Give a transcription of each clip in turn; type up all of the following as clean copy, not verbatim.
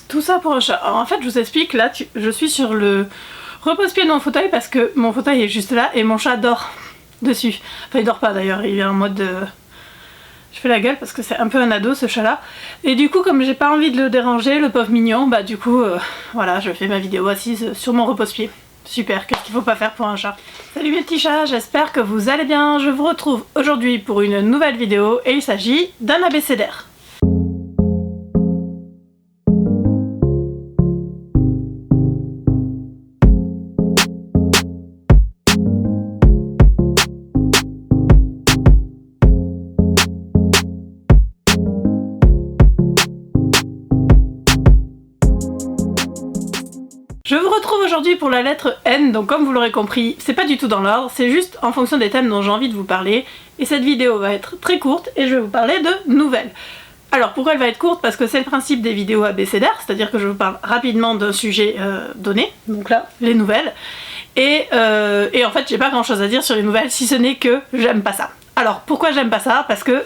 Tout ça pour un chat. Alors, en fait, je vous explique, là, je suis sur le repose-pied de mon fauteuil parce que mon fauteuil est juste là et mon chat dort dessus. Enfin, il dort pas d'ailleurs, il est en mode... Je fais la gueule parce que c'est un peu un ado ce chat-là. Et du coup, comme j'ai pas envie de le déranger, le pauvre mignon, bah du coup, voilà, je fais ma vidéo assise sur mon repose-pied. Super, qu'est-ce qu'il faut pas faire pour un chat? Salut mes petits chats, j'espère que vous allez bien. Je vous retrouve aujourd'hui pour une nouvelle vidéo et il s'agit d'un abécédaire. Je vous retrouve aujourd'hui pour la lettre N, donc comme vous l'aurez compris, c'est pas du tout dans l'ordre, c'est juste en fonction des thèmes dont j'ai envie de vous parler, et cette vidéo va être très courte et je vais vous parler de nouvelles. Alors pourquoi elle va être courte? Parce que c'est le principe des vidéos abécédaires, c'est-à-dire que je vous parle rapidement d'un sujet donné, donc là, les nouvelles, et en fait j'ai pas grand chose à dire sur les nouvelles si ce n'est que j'aime pas ça. Alors pourquoi j'aime pas ça? Parce que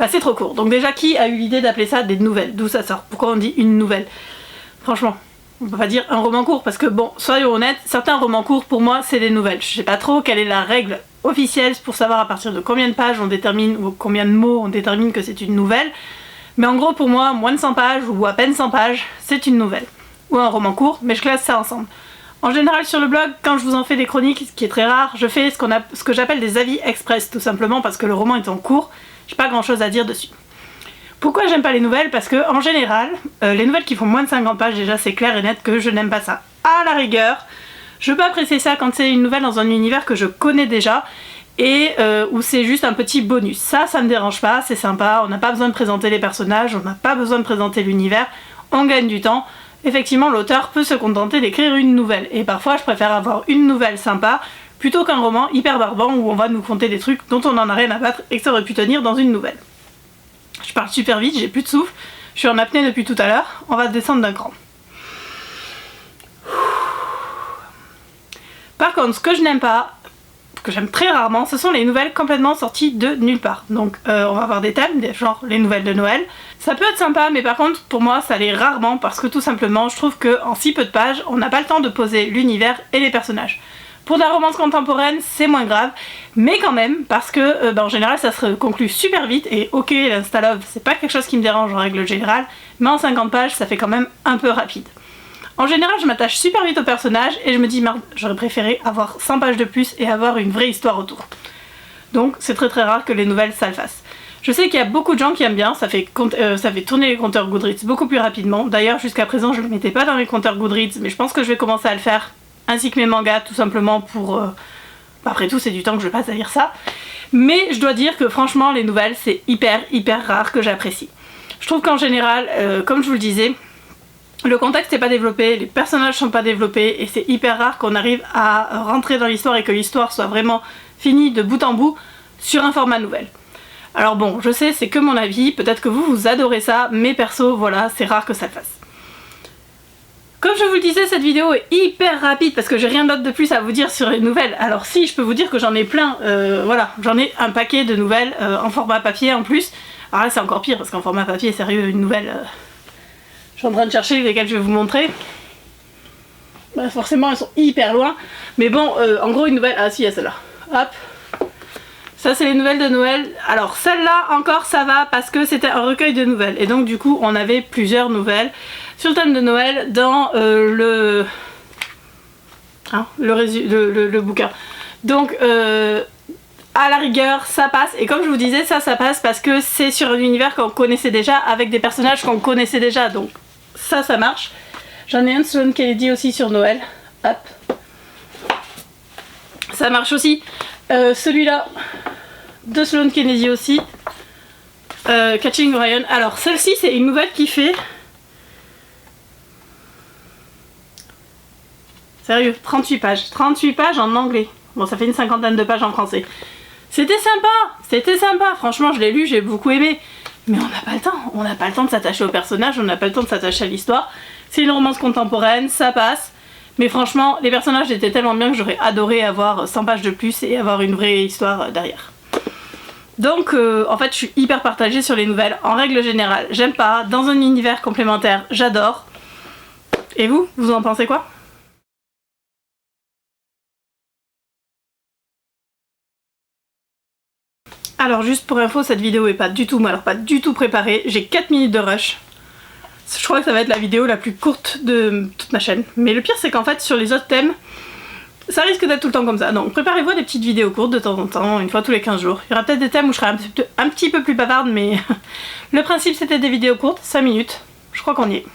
c'est trop court. Donc déjà, qui a eu l'idée d'appeler ça des nouvelles? D'où ça sort? Pourquoi on dit une nouvelle? Franchement, on peut pas dire un roman court parce que bon, soyons honnêtes, certains romans courts pour moi c'est des nouvelles. Je sais pas trop quelle est la règle officielle pour savoir à partir de combien de pages on détermine ou combien de mots on détermine que c'est une nouvelle. Mais en gros pour moi, moins de 100 pages ou à peine 100 pages, c'est une nouvelle. Ou un roman court, mais je classe ça ensemble. En général sur le blog, quand je vous en fais des chroniques, ce qui est très rare, je fais ce que j'appelle des avis express, tout simplement parce que le roman est en cours, j'ai pas grand chose à dire dessus. Pourquoi j'aime pas les nouvelles? Parce que en général, les nouvelles qui font moins de 50 pages, déjà c'est clair et net que je n'aime pas ça. À la rigueur, je peux apprécier ça quand c'est une nouvelle dans un univers que je connais déjà et où c'est juste un petit bonus. Ça me dérange pas, c'est sympa, on n'a pas besoin de présenter les personnages, on n'a pas besoin de présenter l'univers, on gagne du temps. Effectivement, l'auteur peut se contenter d'écrire une nouvelle et parfois je préfère avoir une nouvelle sympa plutôt qu'un roman hyper barbant où on va nous conter des trucs dont on en a rien à battre et que ça aurait pu tenir dans une nouvelle. Je parle super vite, j'ai plus de souffle, je suis en apnée depuis tout à l'heure, on va descendre d'un cran. Par contre, ce que je n'aime pas, que j'aime très rarement, ce sont les nouvelles complètement sorties de nulle part. Donc on va avoir des thèmes, genre les nouvelles de Noël. Ça peut être sympa, mais par contre pour moi ça l'est rarement parce que tout simplement je trouve qu'en si peu de pages, on n'a pas le temps de poser l'univers et les personnages. Pour de la romance contemporaine, c'est moins grave, mais quand même, parce que en général ça se conclut super vite, et ok, l'insta-love, c'est pas quelque chose qui me dérange en règle générale, mais en 50 pages, ça fait quand même un peu rapide. En général, je m'attache super vite au personnage, et je me dis, merde, j'aurais préféré avoir 100 pages de plus et avoir une vraie histoire autour. Donc c'est très très rare que les nouvelles, ça le fasse. Je sais qu'il y a beaucoup de gens qui aiment bien, ça fait tourner les compteurs Goodreads beaucoup plus rapidement. D'ailleurs, jusqu'à présent, je ne le mettais pas dans mes compteurs Goodreads, mais je pense que je vais commencer à le faire, ainsi que mes mangas, tout simplement pour... Après tout, c'est du temps que je passe à lire ça. Mais je dois dire que franchement, les nouvelles, c'est hyper rare que j'apprécie. Je trouve qu'en général, comme je vous le disais, le contexte n'est pas développé, les personnages sont pas développés, et c'est hyper rare qu'on arrive à rentrer dans l'histoire et que l'histoire soit vraiment finie de bout en bout sur un format nouvelle. Alors bon, je sais, c'est que mon avis, peut-être que vous adorez ça, mais perso, voilà, c'est rare que ça le fasse. Comme je vous le disais, cette vidéo est hyper rapide parce que j'ai rien d'autre de plus à vous dire sur les nouvelles. Alors si, je peux vous dire que j'en ai plein, voilà, j'en ai un paquet de nouvelles en format papier en plus. Alors là c'est encore pire parce qu'en format papier, sérieux, une nouvelle... Je suis en train de chercher lesquelles je vais vous montrer. Bah, forcément elles sont hyper loin. Mais bon, en gros une nouvelle... Ah si, il y a celle-là. Hop. Ça c'est les nouvelles de Noël. Alors celle-là encore ça va parce que c'était un recueil de nouvelles. Et donc du coup on avait plusieurs nouvelles sur le thème de Noël dans le bouquin. Donc à la rigueur ça passe. Et comme je vous disais, ça passe parce que c'est sur un univers qu'on connaissait déjà avec des personnages qu'on connaissait déjà. Donc ça marche. J'en ai un de Sloane Kennedy aussi sur Noël. Hop. Ça marche aussi. Celui-là de Sloane Kennedy aussi, Catching Ryan. Alors celle-ci c'est une nouvelle qui fait, sérieux, 38 pages en anglais. Bon, ça fait une cinquantaine de pages en français. C'était sympa, franchement je l'ai lu, j'ai beaucoup aimé, mais on n'a pas le temps de s'attacher au personnage, on n'a pas le temps de s'attacher à l'histoire. C'est une romance contemporaine, ça passe. Mais franchement, les personnages étaient tellement bien que j'aurais adoré avoir 100 pages de plus et avoir une vraie histoire derrière. Donc en fait je suis hyper partagée sur les nouvelles. En règle générale, j'aime pas. Dans un univers complémentaire, j'adore. Et vous en pensez quoi? Alors juste pour info, cette vidéo est pas du tout, mais alors pas du tout préparée. J'ai 4 minutes de rush. Je crois que ça va être la vidéo la plus courte de toute ma chaîne. Mais le pire c'est qu'en fait sur les autres thèmes, ça risque d'être tout le temps comme ça. Donc préparez-vous à des petites vidéos courtes de temps en temps, une fois tous les 15 jours. Il y aura peut-être des thèmes où je serai un petit peu plus bavarde, mais le principe c'était des vidéos courtes, 5 minutes. Je crois qu'on y est.